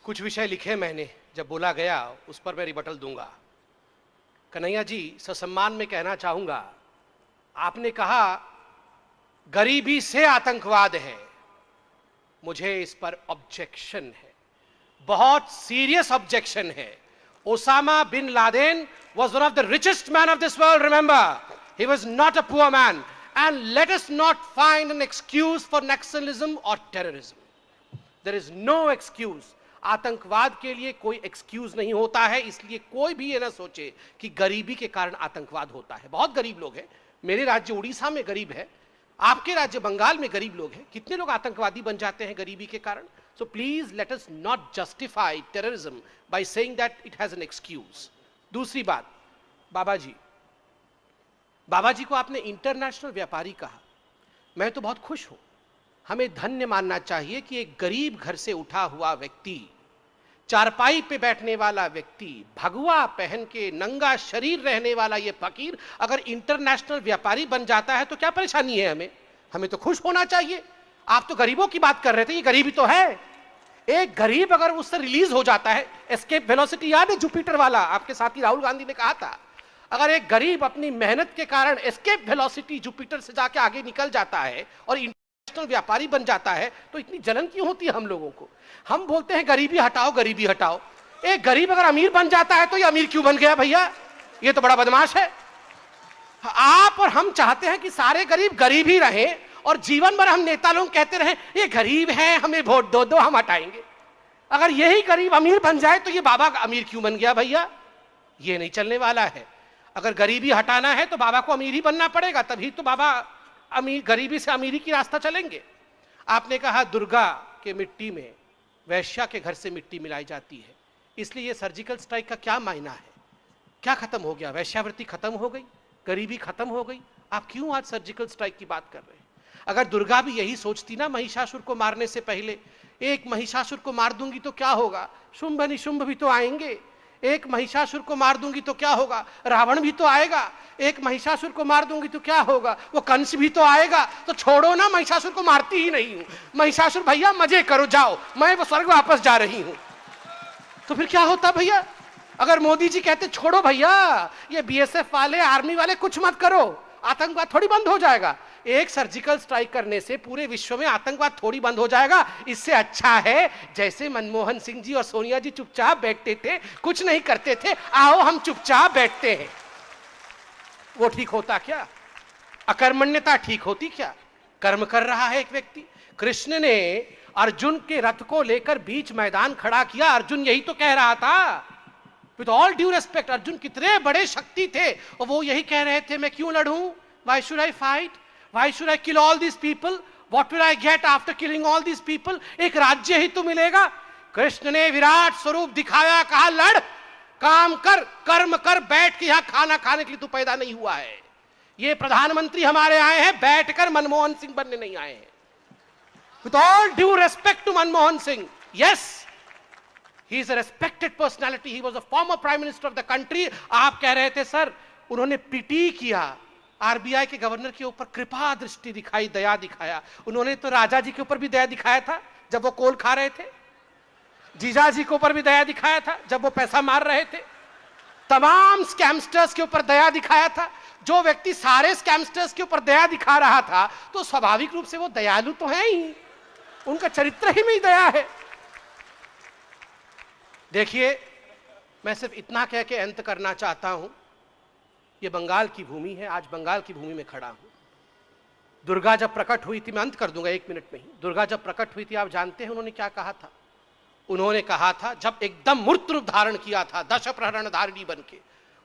कुछ विषय लिखे मैंने, जब बोला गया उस पर मैं रिबटल दूंगा। कन्हैया जी, ससम्मान में कहना चाहूंगा, आपने कहा गरीबी से आतंकवाद है, मुझे इस पर ऑब्जेक्शन है, बहुत सीरियस ऑब्जेक्शन है। Osama bin Laden was one of the richest men of this world, remember. He was not a poor man. And let us not find an excuse for nationalism or terrorism. There is no excuse. आतंकवाद के लिए कोई excuse नहीं होता है, इसलिए कोई भी ये ना सोचे कि गरीबी के कारण आतंकवाद होता है। बहुत गरीब लोग हैं, मेरे राज्य उड़ीसा में गरीब है, आपके राज्य बंगाल में गरीब लोग हैं, कितने लोग आतंकवादी बन जाते हैं गरीबी के कारण। So please let us not justify terrorism by saying that it has an excuse. दूसरी बात, बाबा जी को आपने इंटरनेशनल व्यापारी कहा, मैं तो बहुत खुश हूं। हमें धन्य मानना चाहिए कि एक गरीब घर से उठा हुआ व्यक्ति, चारपाई पे बैठने वाला व्यक्ति, भगवा पहन के नंगा शरीर रहने वाला ये फकीर अगर इंटरनेशनल व्यापारी बन जाता है तो क्या परेशानी है हमें तो खुश होना चाहिए। आप तो गरीबों की बात कर रहे थे, ये गरीबी तो है। एक गरीब अगर उससे रिलीज हो जाता है, एस्केप वेलोसिटी याद है जुपिटर वाला, आपके साथी राहुल गांधी ने कहा था, अगर एक गरीब अपनी मेहनत के कारण एस्केप वेलोसिटी जुपिटर से जाके आगे निकल जाता है और इंटरनेशनल व्यापारी बन जाता है तो इतनी जलन क्यों होती है हम लोगों को। हम बोलते हैं गरीबी हटाओ गरीबी हटाओ, एक गरीब अगर अमीर बन जाता है तो ये अमीर क्यों बन गया भैया, ये तो बड़ा बदमाश है। आप और हम चाहते हैं कि सारे गरीब गरीब ही रहें और जीवन भर हम नेता लोग कहते रहे ये गरीब है, हमें वोट दो हम हटाएंगे। अगर यही गरीब अमीर बन जाए तो ये बाबा अमीर क्यों बन गया भैया, ये नहीं चलने वाला है। अगर गरीबी हटाना है तो बाबा को अमीर ही बनना पड़ेगा, तभी तो बाबा अमीर, गरीबी से अमीरी की रास्ता चलेंगे। आपने कहा दुर्गा के मिट्टी में वैश्या के घर से मिट्टी मिलाई जाती है, इसलिए ये सर्जिकल स्ट्राइक का क्या मायना है, क्या खत्म हो गया, वैश्यावृत्ति खत्म हो गई, गरीबी खत्म हो गई, आप क्यों आज सर्जिकल स्ट्राइक की बात कर रहे हैं। अगर दुर्गा भी यही सोचती ना महिषासुर को मारने से पहले, एक महिषासुर को मार दूंगी तो क्या होगा, शुंभ निशुंभ भी तो आएंगे, एक महिषासुर को मार दूंगी तो क्या होगा, रावण भी तो आएगा, एक महिषासुर को मार दूंगी तो क्या होगा, वो कंस भी तो आएगा। तो छोड़ो ना, महिषासुर को मारती ही नहीं हूं, महिषासुर भैया मजे करो जाओ, मैं वो स्वर्ग वापस जा रही हूं। तो फिर क्या होता भैया, अगर मोदी जी कहते छोड़ो भैया ये बीएसएफ वाले आर्मी वाले कुछ मत करो, आतंकवाद थोड़ी बंद हो जाएगा। एक सर्जिकल स्ट्राइक करने से पूरे विश्व में आतंकवाद थोड़ी बंद हो जाएगा। इससे अच्छा है जैसे मनमोहन सिंह जी और सोनिया जी चुपचाप बैठते थे, कुछ नहीं करते थे, आओ हम चुपचाप बैठते हैं। वो ठीक होता क्या, अकर्मण्यता ठीक होती क्या। कर्म कर रहा है एक व्यक्ति। कृष्ण ने अर्जुन के रथ को लेकर बीच मैदान खड़ा किया, अर्जुन यही तो कह रहा था, with all due respect, Arjun कितने बड़े शक्ति थे और वो यही कह रहे थे मैं क्यों लड़ूं, why should I fight, why should I kill all these people, what will I get after killing all these people, एक राज्य ही तो मिलेगा। कृष्ण ने विराट स्वरूप दिखाया, कहा लड़, काम कर, कर्म कर, बैठ के यहां खाना खाने के लिए तू पैदा नहीं हुआ है। ये प्रधानमंत्री हमारे आए हैं बैठकर मनमोहन सिंह बनने नहीं आए हैं। With all due respect to Manmohan Singh, yes he is a respected personality, he was a former prime minister of the country। आप कह रहे थे सर उन्होंने पीटी किया, आरबीआई के गवर्नर के ऊपर कृपा दृष्टि दिखाई, दया दिखाया। उन्होंने तो राजा जी के ऊपर भी दया दिखाया था जब वो कोल खा रहे थे, जीजा जी के ऊपर भी दया दिखाया था जब वो पैसा मार रहे थे, तमाम स्कैमस्टर्स के ऊपर दया दिखाया था। जो व्यक्ति सारे स्कैमस्टर्स के ऊपर दया दिखा रहा था तो स्वाभाविक रूप से वो दयालु तो है ही, उनका चरित्र ही में दया है। देखिए, मैं सिर्फ इतना कह के अंत करना चाहता हूं, ये बंगाल की भूमि है, आज बंगाल की भूमि में खड़ा हूं। दुर्गा जब प्रकट हुई थी, मैं अंत कर दूंगा 1 मिनट में ही, दुर्गा जब प्रकट हुई थी आप जानते हैं उन्होंने क्या कहा था। उन्होंने कहा था, जब एकदम मूर्त रूप धारण किया था दश प्रहरण धारिणी बन के,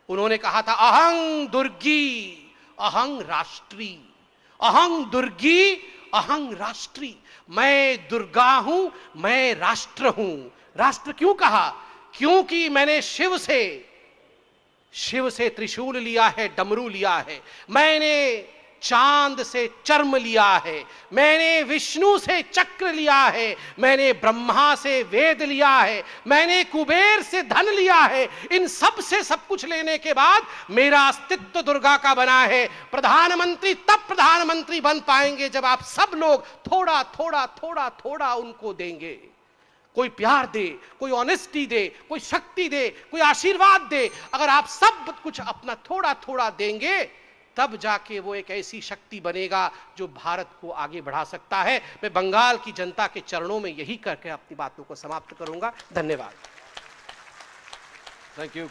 उन्होंने कहा था अहं दुर्गी अहं राष्ट्री, अहं दुर्गी अहं राष्ट्री, मैं दुर्गा हूं, मैं राष्ट्र हूं। राष्ट्र क्यों कहा, क्योंकि मैंने शिव से त्रिशूल लिया है, डमरू लिया है, मैंने चांद से चर्म लिया है, मैंने विष्णु से चक्र लिया है, मैंने ब्रह्मा से वेद लिया है, मैंने कुबेर से धन लिया है। इन सब से सब कुछ लेने के बाद मेरा अस्तित्व दुर्गा का बना है। प्रधानमंत्री तब प्रधानमंत्री बन पाएंगे जब आप सब लोग थोड़ा थोड़ा थोड़ा थोड़ा उनको देंगे। कोई प्यार दे, कोई ऑनेस्टी दे, कोई शक्ति दे, कोई आशीर्वाद दे। अगर आप सब कुछ अपना थोड़ा थोड़ा देंगे, तब जाके वो एक ऐसी शक्ति बनेगा जो भारत को आगे बढ़ा सकता है। मैं बंगाल की जनता के चरणों में यही करके अपनी बातों को समाप्त करूंगा। धन्यवाद। Thank you.